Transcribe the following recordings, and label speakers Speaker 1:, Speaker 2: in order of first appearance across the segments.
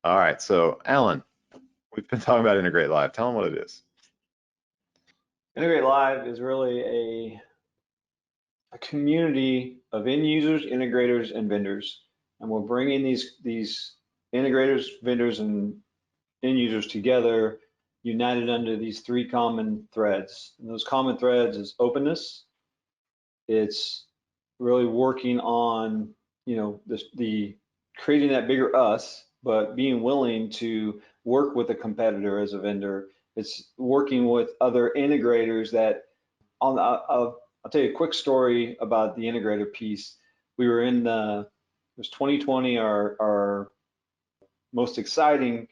Speaker 1: All right, so Alan, we've been talking about Integrate Live. Tell them what it is.
Speaker 2: Integrate Live is really a community of end users, integrators, and vendors. And we're bringing these integrators, vendors, and end users together, united under these three common threads. And those common threads is openness. It's really working on, the creating that bigger us, but being willing to work with a competitor as a vendor. It's working with other integrators that I'll tell you a quick story about the integrator piece. We were in it was 2020, our most exciting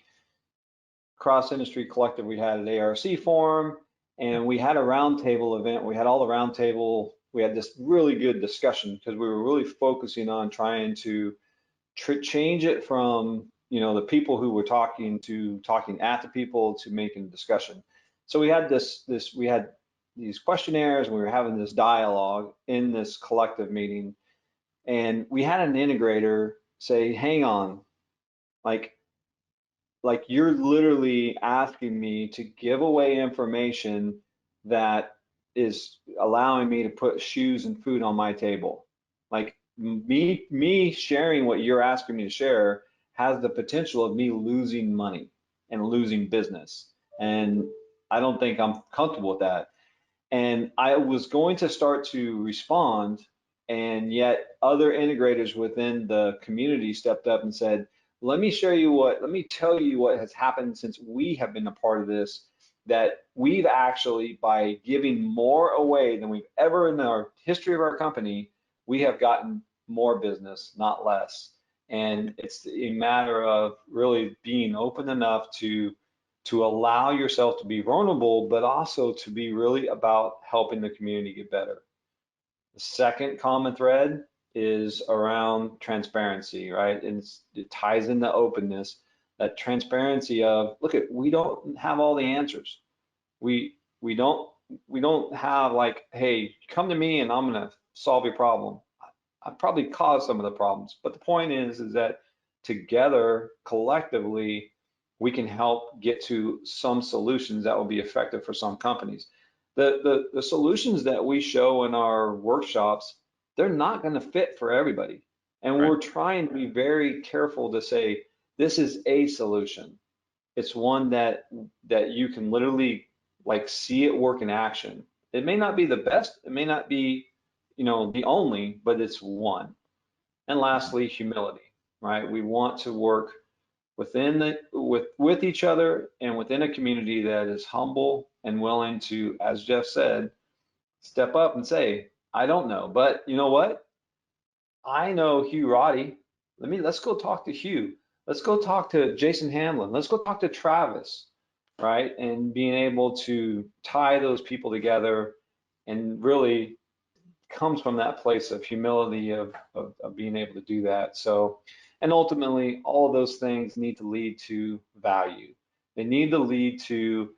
Speaker 2: cross-industry collective we had at ARC Forum, and we had a roundtable event. We had all the roundtable. We had this really good discussion because we were really focusing on trying to change it from the people who were talking to talking at the people to making discussion. So we had we had these questionnaires, and we were having this dialogue in this collective meeting, and we had an integrator say, hang on, like you're literally asking me to give away information that is allowing me to put shoes and food on my table. Like me sharing what you're asking me to share has the potential of me losing money and losing business. And I don't think I'm comfortable with that. And I was going to start to respond, and yet other integrators within the community stepped up and said, let me tell you what has happened since we have been a part of this, that we've actually, by giving more away than we've ever in our history of our company, we have gotten more business, not less. And it's a matter of really being open enough to allow yourself to be vulnerable, but also to be really about helping the community get better. The second common thread is around transparency, right? And it ties into openness, that transparency of, look, we don't have all the answers. We don't have like, hey, come to me and I'm gonna solve your problem. I probably caused some of the problems, but the point is that together, collectively, we can help get to some solutions that will be effective for some companies. The solutions that we show in our workshops, they're not going to fit for everybody. And
Speaker 1: Right.
Speaker 2: we're trying to be very careful to say, this is a solution. It's one that you can literally like see it work in action. It may not be the best, it may not be, the only, but it's one. And lastly, humility, right? We want to work with each other and within a community that is humble and willing to, as Jeff said, step up and say, I don't know, but you know what? I know Hugh Roddy. Let's go talk to Hugh. Let's go talk to Jason Hamlin. Let's go talk to Travis, right? And being able to tie those people together and really comes from that place of humility of being able to do that. So, and ultimately, all of those things need to lead to value. They need to lead to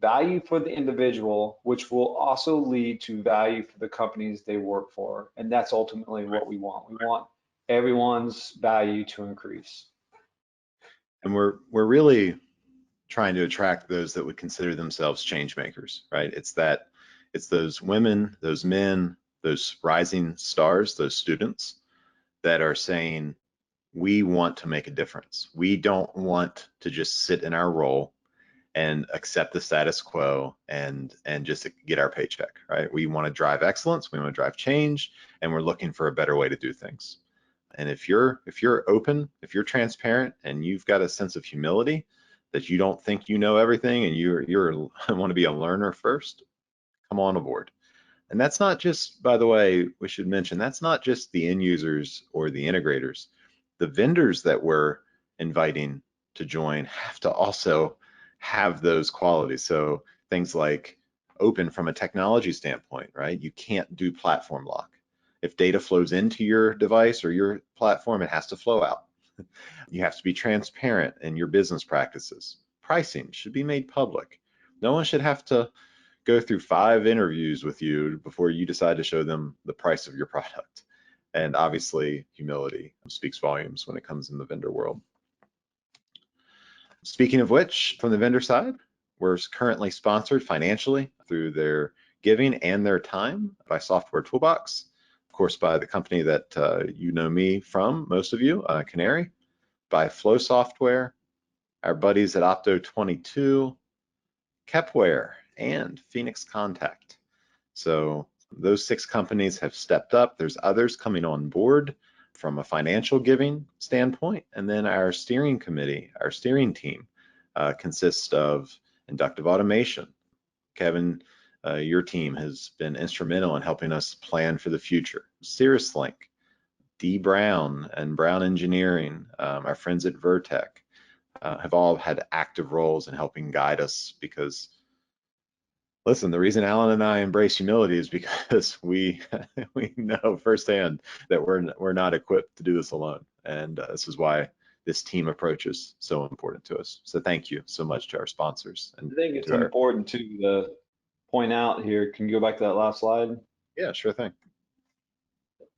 Speaker 2: value for the individual, which will also lead to value for the companies they work for. And that's ultimately what we want. We want everyone's value to increase.
Speaker 1: And we're really trying to attract those that would consider themselves change makers, right? It's those women, those men, those rising stars, those students that are saying, we want to make a difference. We don't want to just sit in our role and accept the status quo and just get our paycheck, right? We want to drive excellence, we want to drive change, and we're looking for a better way to do things. And if you're open, if you're transparent, and you've got a sense of humility that you don't think you know everything, and you're want to be a learner first, come on aboard. And that's not just, by the way, we should mention, that's not just the end users or the integrators. The vendors that we're inviting to join have to also have those qualities. So things like open from a technology standpoint, right? You can't do platform lock. If data flows into your device or your platform, it has to flow out. You have to be transparent in your business practices. Pricing should be made public. No one should have to go through 5 interviews with you before you decide to show them the price of your product. And obviously, humility speaks volumes when it comes in the vendor world. Speaking of which, from the vendor side, we're currently sponsored financially through their giving and their time by Software Toolbox, of course, by the company that you know me from, most of you, Canary, by Flow Software, our buddies at Opto22, Kepware, and Phoenix Contact. So those 6 companies have stepped up. There's others coming on board from a financial giving standpoint. And then our steering committee, our steering team consists of Inductive Automation. Kevin, your team has been instrumental in helping us plan for the future. CirrusLink, D. Brown and Brown Engineering, our friends at Vertec, have all had active roles in helping guide us because, listen, the reason Alan and I embrace humility is because we know firsthand that we're not equipped to do this alone, and this is why this team approach is so important to us. So thank you so much to our sponsors. And
Speaker 2: I think it's important to point out here. Can you go back to that last slide?
Speaker 1: Yeah, sure thing.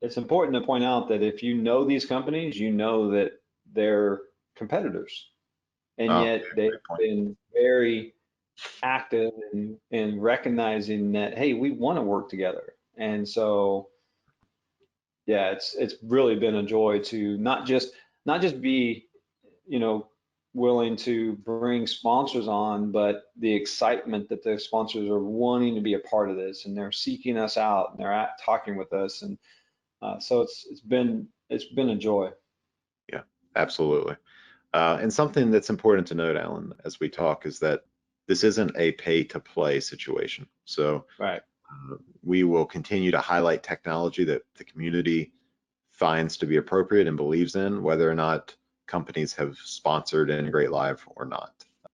Speaker 2: It's important to point out that if you know these companies, you know that they're competitors, and yet they've been very active in recognizing that, hey, we want to work together. And so, yeah, it's really been a joy to not just be, willing to bring sponsors on, but the excitement that the sponsors are wanting to be a part of this, and they're seeking us out, and they're talking with us, and so it's been a joy.
Speaker 1: Yeah, absolutely. And something that's important to note, Alan, as we talk, is that this isn't a pay-to-play situation. So
Speaker 2: Right.
Speaker 1: We will continue to highlight technology that the community finds to be appropriate and believes in, whether or not companies have sponsored Integrate Live or not.